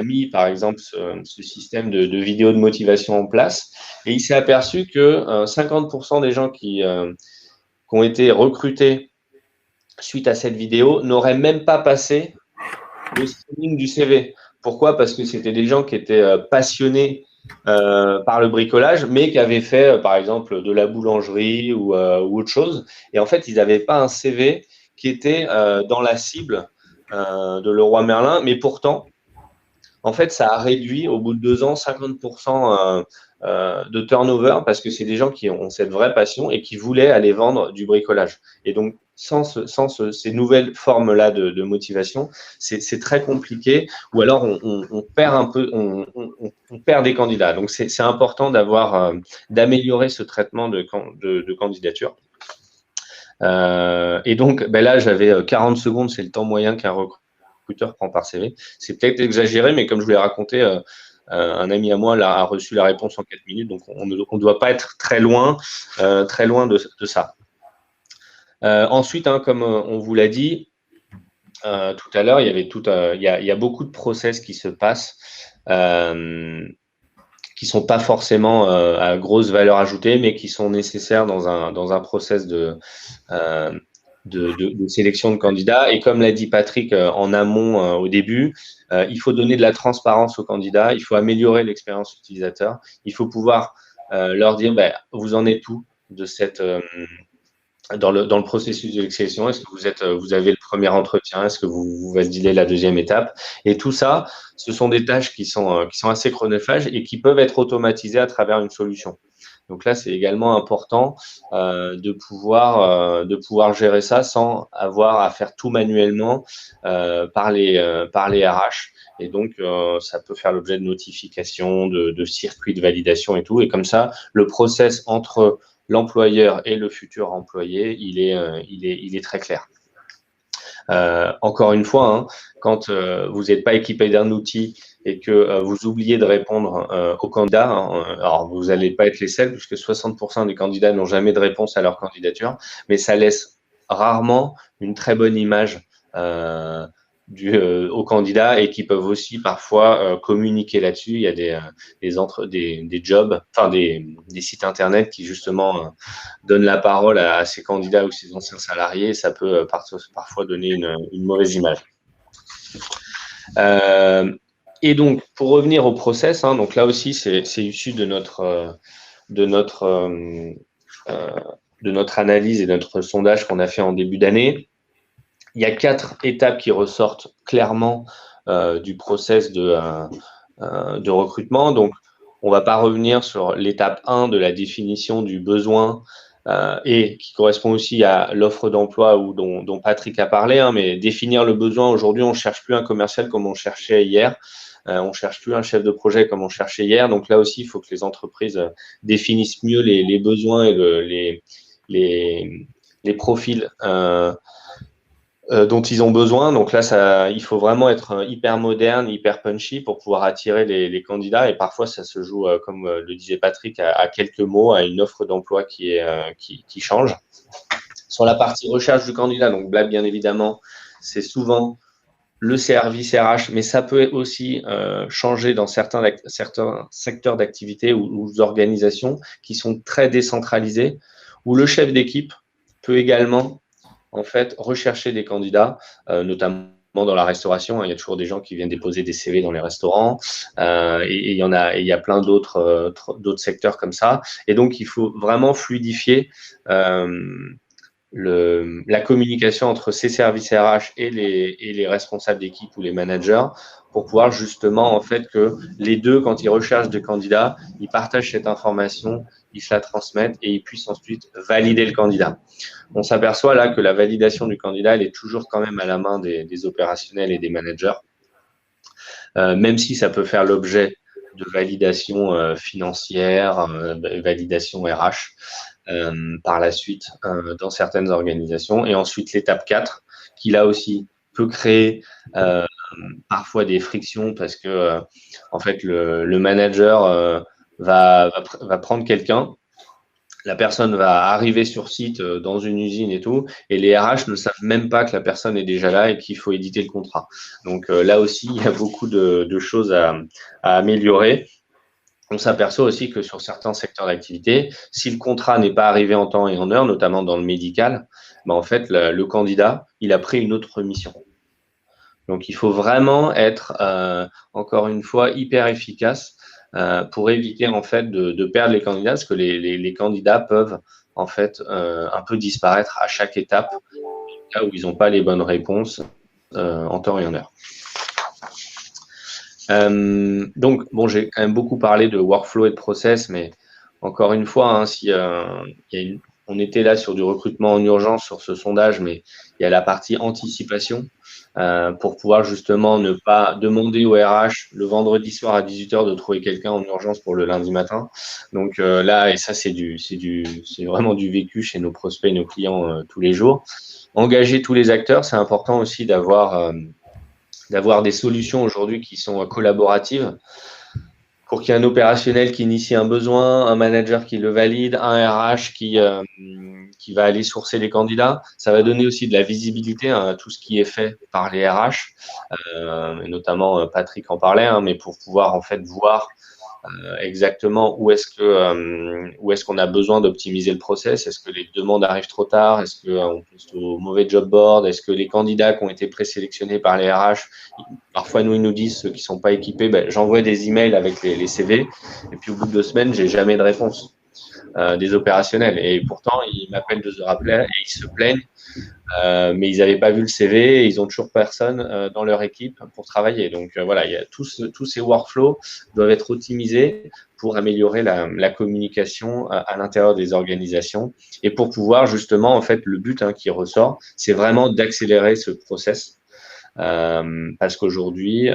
mis, par exemple, ce système de vidéo de motivation en place. Et il s'est aperçu que 50% des gens qui ont été recrutés suite à cette vidéo n'auraient même pas passé le screening du CV. Pourquoi? Parce que c'était des gens qui étaient passionnés par le bricolage, mais qui avaient fait, par exemple, de la boulangerie ou autre chose. Et en fait, ils n'avaient pas un CV qui était dans la cible de Leroy Merlin, mais pourtant, en fait, ça a réduit au bout de 2 ans 50% de turnover parce que c'est des gens qui ont cette vraie passion et qui voulaient aller vendre du bricolage. Et donc, sans ces nouvelles formes-là de motivation, c'est très compliqué ou alors on perd un peu, on perd des candidats. Donc, c'est important d'améliorer ce traitement de candidature. Et donc, là, j'avais 40 secondes, c'est le temps moyen qu'un recruteur prend par CV. C'est peut-être exagéré, mais comme je vous l'ai raconté, un ami à moi a reçu la réponse en 4 minutes, donc on ne doit pas être très loin de ça. Ensuite, comme on vous l'a dit tout à l'heure, il y a beaucoup de process qui se passent qui ne sont pas forcément à grosse valeur ajoutée, mais qui sont nécessaires dans un process de sélection de candidats. Et comme l'a dit Patrick en amont au début, il faut donner de la transparence aux candidats, il faut améliorer l'expérience utilisateur, il faut pouvoir leur dire vous en êtes où de cette dans le processus de sélection. Est-ce que vous avez le premier entretien? Est-ce que vous validez la deuxième étape? Et tout ça, ce sont des tâches qui sont assez chronophages et qui peuvent être automatisées à travers une solution. Donc là, c'est également important de pouvoir gérer ça sans avoir à faire tout manuellement par les RH. Et donc, ça peut faire l'objet de notifications, de circuits de validation et tout. Et comme ça, le process entre l'employeur et le futur employé, il est très clair. Encore une fois, quand vous n'êtes pas équipé d'un outil et que vous oubliez de répondre aux candidats, alors vous n'allez pas être les seuls, puisque 60% des candidats n'ont jamais de réponse à leur candidature, mais ça laisse rarement une très bonne image aux candidats et qui peuvent aussi parfois communiquer là-dessus. Il y a des jobs, enfin des sites internet qui justement donnent la parole à ces candidats ou ces anciens salariés et ça peut parfois donner une mauvaise image. Et donc, pour revenir au process, donc là aussi, c'est issu de notre analyse et de notre sondage qu'on a fait en début d'année. Il y a 4 étapes qui ressortent clairement du process de recrutement. Donc, on ne va pas revenir sur l'étape 1 de la définition du besoin et qui correspond aussi à l'offre d'emploi dont Patrick a parlé. Mais définir le besoin, aujourd'hui, on ne cherche plus un commercial comme on cherchait hier. On ne cherche plus un chef de projet comme on cherchait hier. Donc là aussi, il faut que les entreprises définissent mieux les besoins et les profils dont ils ont besoin. Donc là, il faut vraiment être hyper moderne, hyper punchy pour pouvoir attirer les candidats. Et parfois, ça se joue, comme le disait Patrick, à quelques mots, à une offre d'emploi qui change. Sur la partie recherche du candidat, donc là, bien évidemment, c'est souvent le service RH, mais ça peut aussi changer dans certains secteurs d'activité ou organisations qui sont très décentralisés, où le chef d'équipe peut également en fait, rechercher des candidats, notamment dans la restauration. Il y a toujours des gens qui viennent déposer des CV dans les restaurants et il y a plein d'autres secteurs comme ça. Et donc, il faut vraiment fluidifier la communication entre ces services RH et les responsables d'équipe ou les managers pour pouvoir justement, en fait, que les deux, quand ils recherchent des candidats, ils partagent cette information, ils se la transmettent et ils puissent ensuite valider le candidat. On s'aperçoit là que la validation du candidat, elle est toujours quand même à la main des opérationnels et des managers, même si ça peut faire l'objet de validation financière, validation RH par la suite dans certaines organisations. Et ensuite, l'étape 4, qui là aussi peut créer parfois des frictions parce que en fait, le manager va prendre quelqu'un, la personne va arriver sur site dans une usine et tout, et les RH ne savent même pas que la personne est déjà là et qu'il faut éditer le contrat. Donc là aussi, il y a beaucoup de choses à améliorer. On s'aperçoit aussi que sur certains secteurs d'activité, si le contrat n'est pas arrivé en temps et en heure, notamment dans le médical, ben en fait, le candidat, il a pris une autre mission. Donc, il faut vraiment être, encore une fois, hyper efficace pour éviter en fait de perdre les candidats, parce que les candidats peuvent en fait un peu disparaître à chaque étape, là où ils n'ont pas les bonnes réponses en temps et en heure. Donc, bon, j'ai quand même beaucoup parlé de workflow et de process, mais encore une fois, hein, si on était là sur du recrutement en urgence sur ce sondage, mais il y a la partie anticipation pour pouvoir justement ne pas demander au RH le vendredi soir à 18h de trouver quelqu'un en urgence pour le lundi matin. Donc là, et ça, c'est vraiment du vécu chez nos prospects et nos clients tous les jours. Engager tous les acteurs, c'est important aussi d'avoir des solutions aujourd'hui qui sont collaboratives pour qu'il y ait un opérationnel qui initie un besoin, un manager qui le valide, un RH qui va aller sourcer les candidats. Ça va donner aussi de la visibilité à tout ce qui est fait par les RH, et notamment Patrick en parlait, hein, mais pour pouvoir en fait voir exactement où est-ce qu'on a besoin d'optimiser le process. Est-ce que les demandes arrivent trop tard? Est-ce qu'on poste au mauvais job board? Est-ce que les candidats qui ont été présélectionnés par les RH, parfois ils nous disent, ceux qui ne sont pas équipés, j'envoie des emails avec les CV et puis au bout de 2 semaines, j'ai jamais de réponse des opérationnels. Et pourtant, ils m'appellent 2 heures après et ils se plaignent. Mais ils n'avaient pas vu le CV et ils ont toujours personne dans leur équipe pour travailler. Donc voilà, il y a tous ces workflows doivent être optimisés pour améliorer la communication à l'intérieur des organisations et pour pouvoir justement, en fait, le but qui ressort, c'est vraiment d'accélérer ce process. Parce qu'aujourd'hui,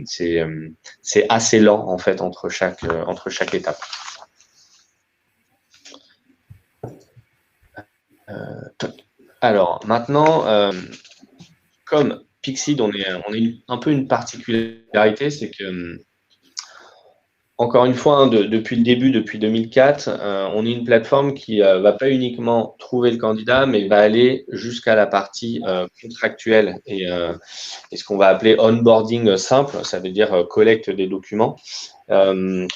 c'est assez lent en fait entre chaque étape. Alors maintenant, comme Pixid, on est un peu une particularité, c'est que, encore une fois, depuis le début, depuis 2004, on est une plateforme qui va pas uniquement trouver le candidat, mais va aller jusqu'à la partie contractuelle et ce qu'on va appeler onboarding simple, ça veut dire collecte des documents. En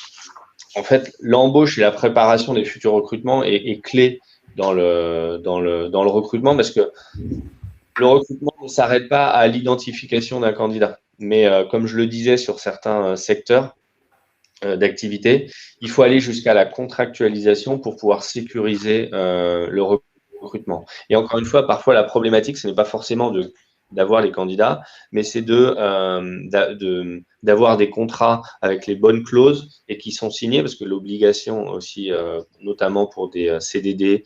fait, l'embauche et la préparation des futurs recrutements est clé dans le recrutement, parce que le recrutement ne s'arrête pas à l'identification d'un candidat. Mais comme je le disais, sur certains secteurs d'activité, il faut aller jusqu'à la contractualisation pour pouvoir sécuriser le recrutement. Et encore une fois, parfois la problématique, ce n'est pas forcément d'avoir les candidats, mais c'est d'avoir des contrats avec les bonnes clauses et qui sont signés, parce que l'obligation aussi, notamment pour des CDD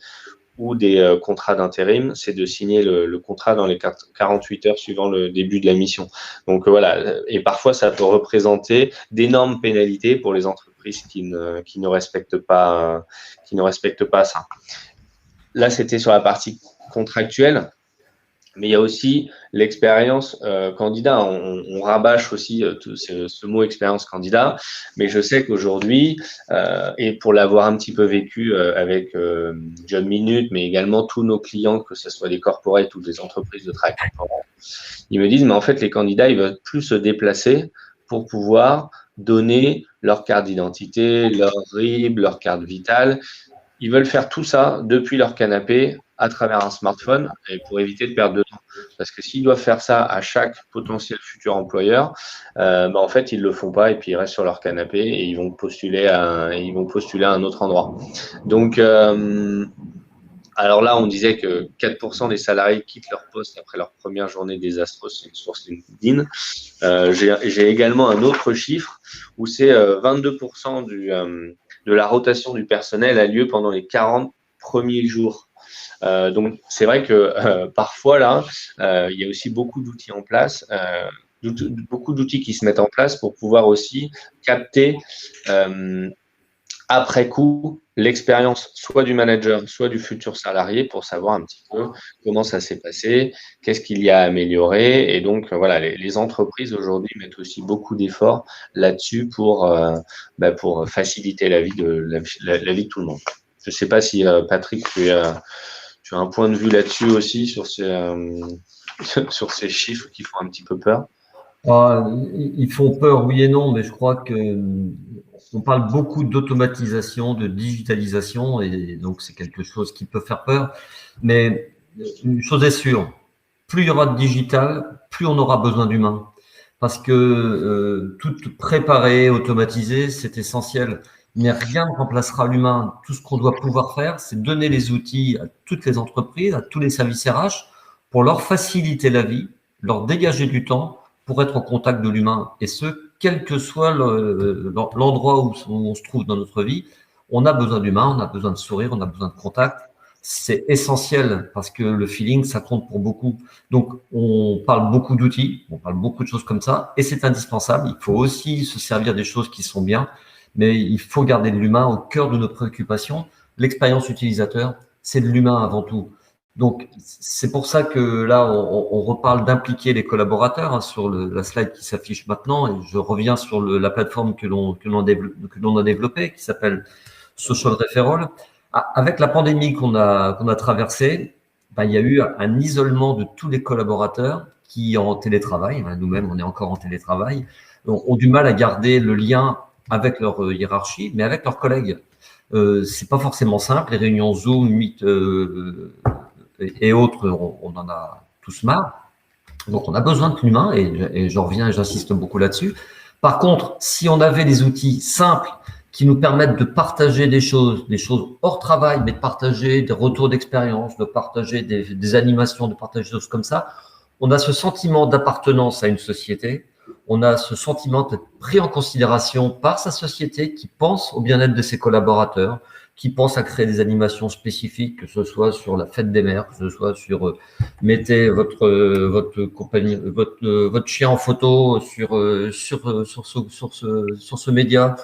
ou des contrats d'intérim, c'est de signer le contrat dans les 48 heures suivant le début de la mission. Donc voilà, et parfois ça peut représenter d'énormes pénalités pour les entreprises qui ne respectent pas ça. Là, c'était sur la partie contractuelle. Mais il y a aussi l'expérience candidat. On rabâche aussi ce mot expérience candidat, mais je sais qu'aujourd'hui, et pour l'avoir un petit peu vécu avec Job Minute, mais également tous nos clients, que ce soit des corporates ou des entreprises de travail corporate, ils me disent, mais en fait, les candidats, ils veulent plus se déplacer pour pouvoir donner leur carte d'identité, leur RIB, leur carte vitale. Ils veulent faire tout ça depuis leur canapé à travers un smartphone, et pour éviter de perdre de temps. Parce que s'ils doivent faire ça à chaque potentiel futur employeur, en fait, ils ne le font pas et puis ils restent sur leur canapé et ils vont postuler à un autre endroit. Donc, alors là, on disait que 4% des salariés quittent leur poste après leur première journée désastreuse, c'est une source LinkedIn. J'ai également un autre chiffre où c'est 22% de la rotation du personnel a lieu pendant les 40 premiers jours. Donc, c'est vrai que parfois, là, il y a aussi beaucoup d'outils en place, beaucoup d'outils qui se mettent en place pour pouvoir aussi capter après coup l'expérience soit du manager, soit du futur salarié pour savoir un petit peu comment ça s'est passé, qu'est-ce qu'il y a à améliorer. Et donc, voilà, les entreprises aujourd'hui mettent aussi beaucoup d'efforts là-dessus pour faciliter la vie de tout le monde. Je ne sais pas si, Patrick, tu as un point de vue là-dessus aussi sur sur ces chiffres qui font un petit peu peur. Ils font peur, oui et non, mais je crois que on parle beaucoup d'automatisation, de digitalisation, et donc c'est quelque chose qui peut faire peur. Mais une chose est sûre, plus il y aura de digital, plus on aura besoin d'humains. Parce que tout préparé, automatisé, c'est essentiel. Mais rien ne remplacera l'humain. Tout ce qu'on doit pouvoir faire, c'est donner les outils à toutes les entreprises, à tous les services RH, pour leur faciliter la vie, leur dégager du temps pour être au contact de l'humain. Et ce, quel que soit l'endroit où on se trouve dans notre vie, on a besoin d'humain, on a besoin de sourire, on a besoin de contact. C'est essentiel parce que le feeling, ça compte pour beaucoup. Donc, on parle beaucoup d'outils, on parle beaucoup de choses comme ça, et c'est indispensable. Il faut aussi se servir des choses qui sont bien, mais il faut garder de l'humain au cœur de nos préoccupations. L'expérience utilisateur, c'est de l'humain avant tout. Donc, c'est pour ça que là, on reparle d'impliquer les collaborateurs hein, sur la slide qui s'affiche maintenant, et je reviens sur la plateforme que l'on a développée, qui s'appelle Social Referral. Avec la pandémie qu'on a traversée, ben, il y a eu un isolement de tous les collaborateurs qui, en télétravail, nous-mêmes, on est encore en télétravail, ont du mal à garder le lien avec leur hiérarchie, mais avec leurs collègues. C'est pas forcément simple. Les réunions Zoom, Meet et autres, on en a tous marre. Donc, on a besoin de l'humain et j'en reviens et j'insiste beaucoup là-dessus. Par contre, si on avait des outils simples qui nous permettent de partager des choses hors travail, mais de partager des retours d'expérience, de partager des animations, de partager des choses comme ça, on a ce sentiment d'appartenance à une société, on a ce sentiment d'être pris en considération par sa société qui pense au bien-être de ses collaborateurs, qui pense à créer des animations spécifiques, que ce soit sur la fête des mères, que ce soit sur mettez votre chien en photo sur ce média,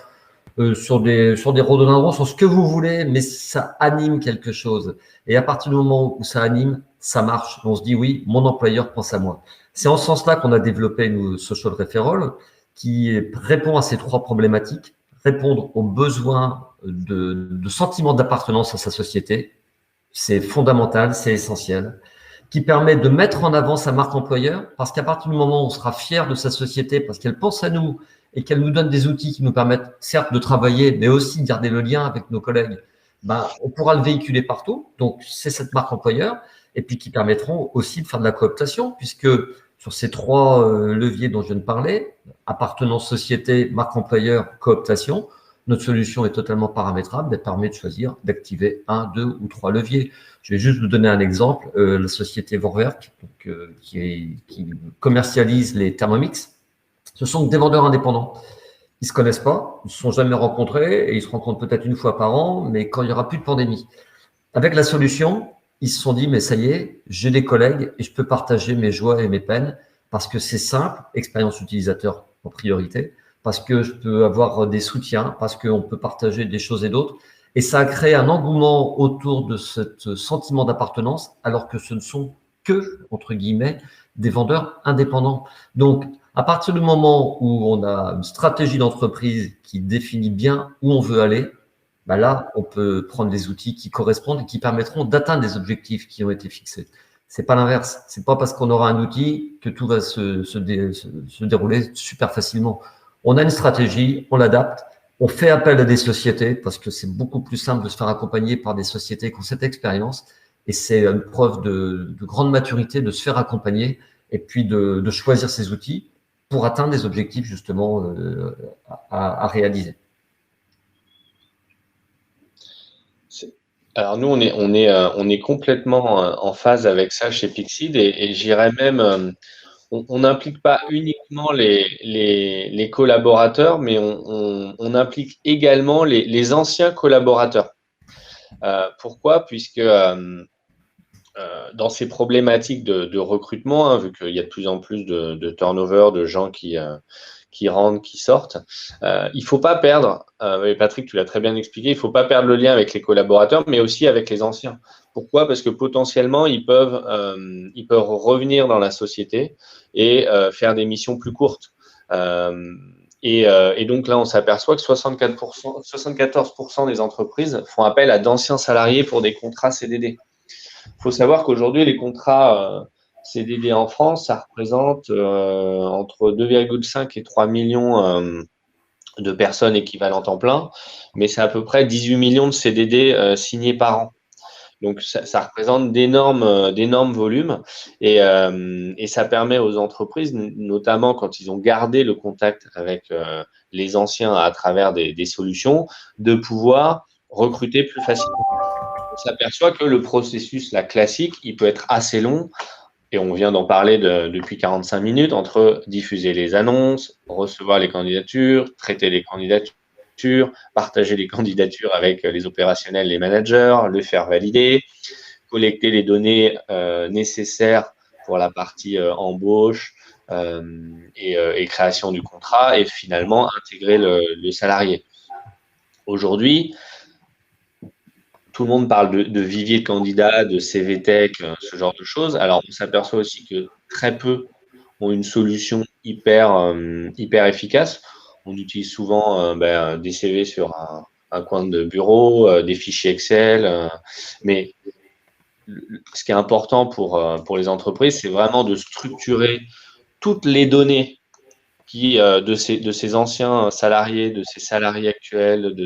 sur des rhododendrons, sur ce que vous voulez, mais ça anime quelque chose. Et à partir du moment où ça anime, ça marche. On se dit oui, mon employeur pense à moi. C'est en ce sens-là qu'on a développé nous Social Referral, qui répond à ces trois problématiques, répondre aux besoins de sentiment d'appartenance à sa société. C'est fondamental, c'est essentiel, qui permet de mettre en avant sa marque employeur, parce qu'à partir du moment où on sera fier de sa société, parce qu'elle pense à nous et qu'elle nous donne des outils qui nous permettent certes de travailler, mais aussi de garder le lien avec nos collègues, ben, on pourra le véhiculer partout. Donc, c'est cette marque employeur, et puis qui permettront aussi de faire de la cooptation, puisque sur ces trois leviers dont je viens de parler, appartenance société, marque employeur, cooptation, notre solution est totalement paramétrable, elle permet de choisir, d'activer 1, 2 ou 3 leviers. Je vais juste vous donner un exemple. La société Vorwerk, donc, qui commercialise les Thermomix, ce sont des vendeurs indépendants. Ils ne se connaissent pas, ils ne se sont jamais rencontrés et ils se rencontrent peut-être une fois par an, mais quand il n'y aura plus de pandémie. Avec la solution, ils se sont dit, mais ça y est, j'ai des collègues et je peux partager mes joies et mes peines parce que c'est simple, expérience utilisateur en priorité, parce que je peux avoir des soutiens, parce qu'on peut partager des choses et d'autres. Et ça a créé un engouement autour de ce sentiment d'appartenance, alors que ce ne sont que, entre guillemets, des vendeurs indépendants. Donc, à partir du moment où on a une stratégie d'entreprise qui définit bien où on veut aller, ben là, on peut prendre des outils qui correspondent et qui permettront d'atteindre des objectifs qui ont été fixés. C'est pas l'inverse. C'est pas parce qu'on aura un outil que tout va se dérouler super facilement. On a une stratégie, on l'adapte, on fait appel à des sociétés parce que c'est beaucoup plus simple de se faire accompagner par des sociétés qui ont cette expérience et c'est une preuve de grande maturité de se faire accompagner et puis de choisir ces outils pour atteindre des objectifs justement à réaliser. Alors nous, on est complètement en phase avec ça chez Pixid et j'irais même, on n'implique pas uniquement les collaborateurs, mais on implique également les anciens collaborateurs. Pourquoi? Puisque dans ces problématiques de recrutement, hein, vu qu'il y a de plus en plus de turnover, de gens qui rentrent, qui sortent, il ne faut pas perdre, et Patrick, tu l'as très bien expliqué, il ne faut pas perdre le lien avec les collaborateurs, mais aussi avec les anciens. Pourquoi? Parce que potentiellement, ils peuvent revenir dans la société et faire des missions plus courtes. Et donc là, on s'aperçoit que 74% des entreprises font appel à d'anciens salariés pour des contrats CDD. Il faut savoir qu'aujourd'hui, les contrats CDD en France, ça représente entre 2,5 et 3 millions de personnes équivalentes en plein, mais c'est à peu près 18 millions de CDD signés par an. Donc, ça représente d'énormes volumes et ça permet aux entreprises, notamment quand ils ont gardé le contact avec les anciens à travers des solutions, de pouvoir recruter plus facilement. On s'aperçoit que le processus classique, il peut être assez long. Et on vient d'en parler depuis 45 minutes, entre diffuser les annonces, recevoir les candidatures, traiter les candidatures, partager les candidatures avec les opérationnels, les managers, le faire valider, collecter les données nécessaires pour la partie embauche et création du contrat, et finalement intégrer le salarié. Aujourd'hui, tout le monde parle de vivier de candidats, de CVTech, ce genre de choses. Alors, on s'aperçoit aussi que très peu ont une solution hyper efficace. On utilise souvent des CV sur un coin de bureau, des fichiers Excel. Mais ce qui est important pour les entreprises, c'est vraiment de structurer toutes les données de ces anciens salariés, de ces salariés actuels,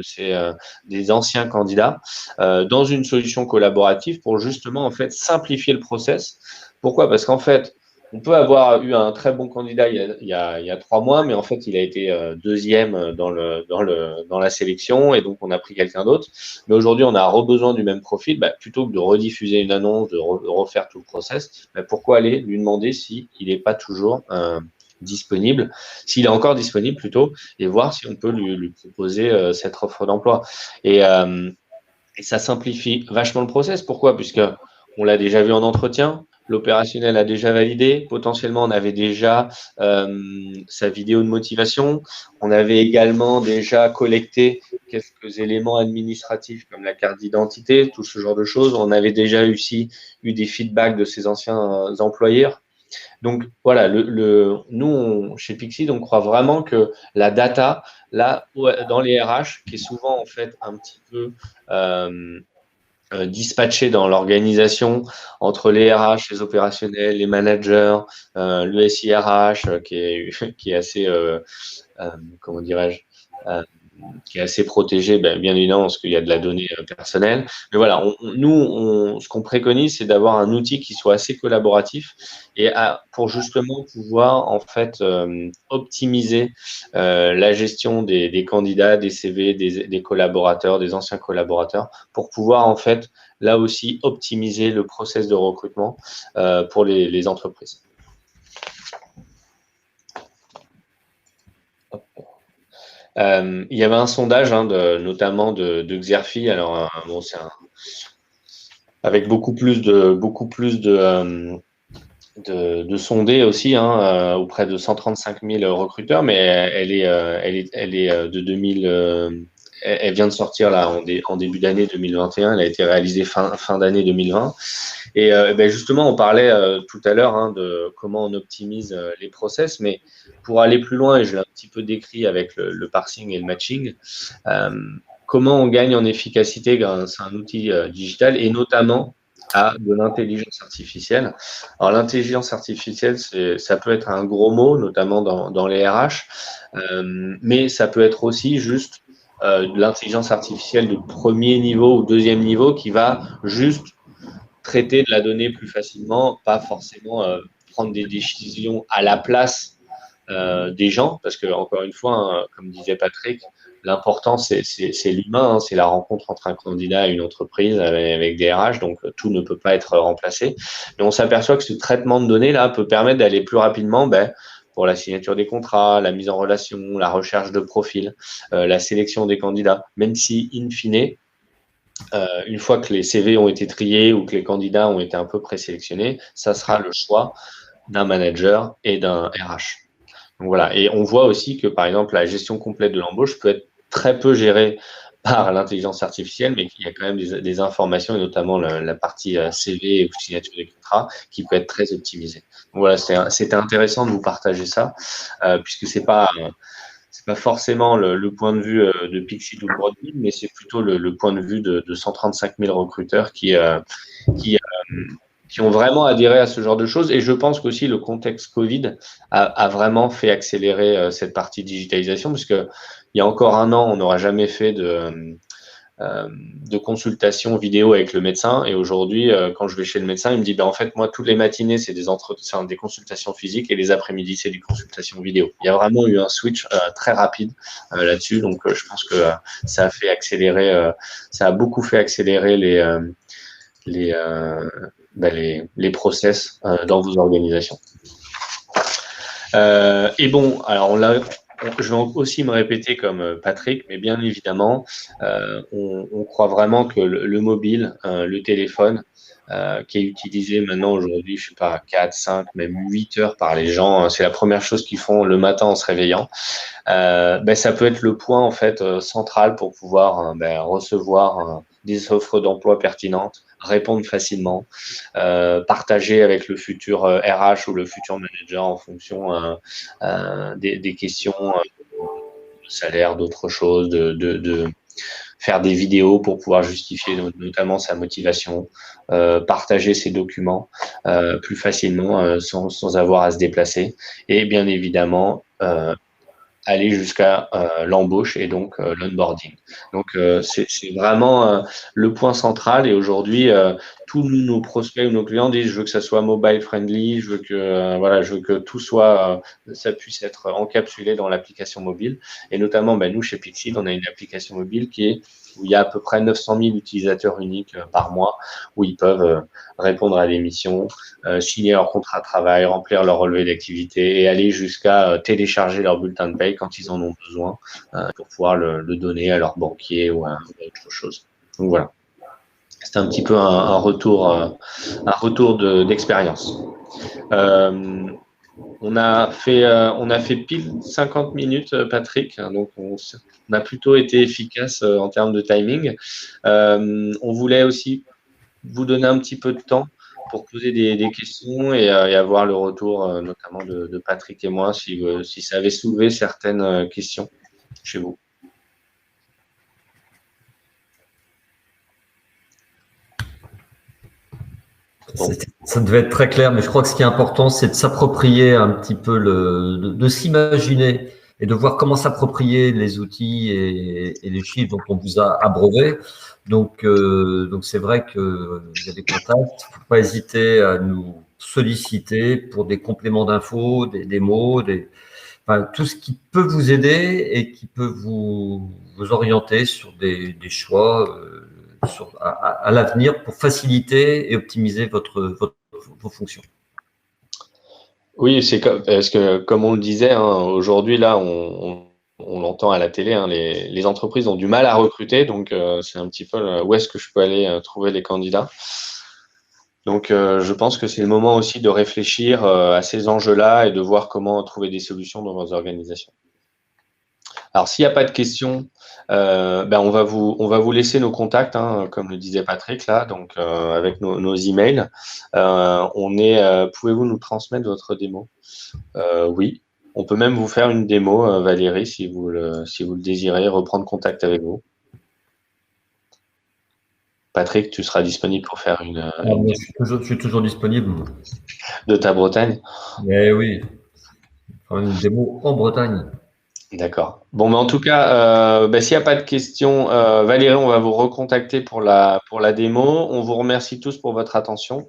des anciens candidats, dans une solution collaborative pour justement en fait simplifier le process. Pourquoi? Parce qu'en fait, on peut avoir eu un très bon candidat il y a 3 mois, mais en fait, il a été deuxième dans la sélection et donc on a pris quelqu'un d'autre. Mais aujourd'hui, on a besoin du même profil. Plutôt que de rediffuser une annonce, de refaire tout le process, pourquoi aller lui demander s'il n'est pas toujours disponible, s'il est encore disponible plutôt, et voir si on peut lui proposer cette offre d'emploi. Et ça simplifie vachement le process. Pourquoi? Puisque on l'a déjà vu en entretien, l'opérationnel a déjà validé, potentiellement on avait déjà sa vidéo de motivation, on avait également déjà collecté quelques éléments administratifs comme la carte d'identité, tout ce genre de choses. On avait déjà eu des feedbacks de ses anciens employeurs. Donc voilà, nous, chez Pixid, on croit vraiment que la data, là, dans les RH, qui est souvent en fait un petit peu dispatchée dans l'organisation entre les RH, les opérationnels, les managers, le SIRH, qui est assez, comment dirais-je, qui est assez protégé, bien évidemment, parce qu'il y a de la donnée personnelle. Mais voilà, ce qu'on préconise, c'est d'avoir un outil qui soit assez collaboratif et pour justement pouvoir en fait optimiser la gestion des candidats, des CV, des collaborateurs, des anciens collaborateurs, pour pouvoir en fait là aussi optimiser le process de recrutement pour les entreprises. Il y avait un sondage notamment de Xerfi, alors bon, avec beaucoup plus de sondés aussi, auprès de 135 000 recruteurs, mais elle est de 2000. Elle vient de sortir là en début d'année 2021. Elle a été réalisée fin d'année 2020. Et justement, on parlait tout à l'heure de comment on optimise les process, mais pour aller plus loin, et je l'ai un petit peu décrit avec le parsing et le matching, comment on gagne en efficacité grâce à un outil digital et notamment à de l'intelligence artificielle. Alors l'intelligence artificielle, ça peut être un gros mot, notamment dans les RH, mais ça peut être aussi juste de l'intelligence artificielle de premier niveau ou deuxième niveau qui va juste traiter de la donnée plus facilement, pas forcément prendre des décisions à la place des gens, parce que encore une fois, comme disait Patrick, l'important c'est l'humain, c'est la rencontre entre un candidat et une entreprise avec des RH, donc tout ne peut pas être remplacé. Mais on s'aperçoit que ce traitement de données là peut permettre d'aller plus rapidement pour la signature des contrats, la mise en relation, la recherche de profils, la sélection des candidats, même si in fine, une fois que les CV ont été triés ou que les candidats ont été un peu présélectionnés, ça sera le choix d'un manager et d'un RH. Donc voilà. Et on voit aussi que, par exemple, la gestion complète de l'embauche peut être très peu gérée par l'intelligence artificielle, mais qu'il y a quand même des informations, et notamment la partie CV ou signature des contrats, qui peut être très optimisée. Donc voilà, c'était intéressant de vous partager ça, puisque c'est pas pas forcément le point de vue de Pixid ou Broadbean, mais c'est plutôt le point de vue de 135 000 recruteurs qui, qui ont vraiment adhéré à ce genre de choses. Et je pense qu'aussi le contexte Covid a vraiment fait accélérer cette partie digitalisation, parce que il y a encore un an, on n'aurait jamais fait de consultation vidéo avec le médecin. Et aujourd'hui, quand je vais chez le médecin, il me dit, ben, en fait, moi, toutes les matinées, c'est des consultations physiques et les après-midi, c'est des consultations vidéo. Il y a vraiment eu un switch très rapide là-dessus. Donc, je pense que ça a fait accélérer, ça a beaucoup fait accélérer les, les process dans vos organisations. Et bon, alors je vais aussi me répéter comme Patrick, mais bien évidemment, on croit vraiment que le mobile, le téléphone, qui est utilisé maintenant aujourd'hui, je sais pas, 4, 5, même 8 heures par les gens, c'est la première chose qu'ils font le matin en se réveillant. Ça peut être le point en fait central pour pouvoir recevoir des offres d'emploi pertinentes, répondre facilement, partager avec le futur RH ou le futur manager en fonction des questions de salaire, d'autres choses, de faire des vidéos pour pouvoir justifier notamment sa motivation, partager ses documents plus facilement sans avoir à se déplacer, et bien évidemment aller jusqu'à l'embauche et donc l'onboarding. Donc c'est vraiment le point central, et aujourd'hui tous nos prospects ou nos clients disent je veux que ça soit mobile friendly, je veux que voilà, je veux que tout soit ça puisse être encapsulé dans l'application mobile, et notamment nous chez Pixid, on a une application mobile où il y a à peu près 900 000 utilisateurs uniques par mois, où ils peuvent répondre à des missions, signer leur contrat de travail, remplir leur relevé d'activité et aller jusqu'à télécharger leur bulletin de paye quand ils en ont besoin pour pouvoir le donner à leur banquier ou à autre chose. Donc voilà, c'est un petit peu un retour d'expérience. On a fait pile 50 minutes, Patrick, donc on a plutôt été efficace en termes de timing. On voulait aussi vous donner un petit peu de temps pour poser des questions et avoir le retour notamment de Patrick et moi si ça avait soulevé certaines questions chez vous. Bon. Ça devait être très clair, mais je crois que ce qui est important, c'est de s'approprier un petit peu de s'imaginer et de voir comment s'approprier les outils et les chiffres dont on vous a abreuvé. Donc c'est vrai qu'il y a des contacts. Il ne faut pas hésiter à nous solliciter pour des compléments d'infos, des mots, enfin, tout ce qui peut vous aider et qui peut vous orienter sur des choix à l'avenir pour faciliter et optimiser vos fonctions. Oui, parce que comme on le disait, hein, aujourd'hui là, on l'entend à la télé, hein, les entreprises ont du mal à recruter, donc c'est un petit peu où est-ce que je peux aller trouver les candidats. Donc je pense que c'est le moment aussi de réfléchir à ces enjeux-là et de voir comment trouver des solutions dans vos organisations. Alors, s'il n'y a pas de questions, on va vous laisser nos contacts, hein, comme le disait Patrick là, donc avec nos emails. Pouvez-vous nous transmettre votre démo? Oui, on peut même vous faire une démo, Valérie, si vous le désirez, reprendre contact avec vous. Patrick, tu seras disponible pour faire une je suis toujours disponible. de ta Bretagne? Mais oui, une démo en Bretagne. D'accord. Bon, mais en tout cas, s'il n'y a pas de questions, Valérie, on va vous recontacter pour la démo. On vous remercie tous pour votre attention.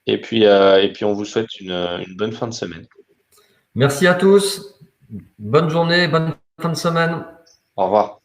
Et puis, on vous souhaite une bonne fin de semaine. Merci à tous. Bonne journée, bonne fin de semaine. Au revoir.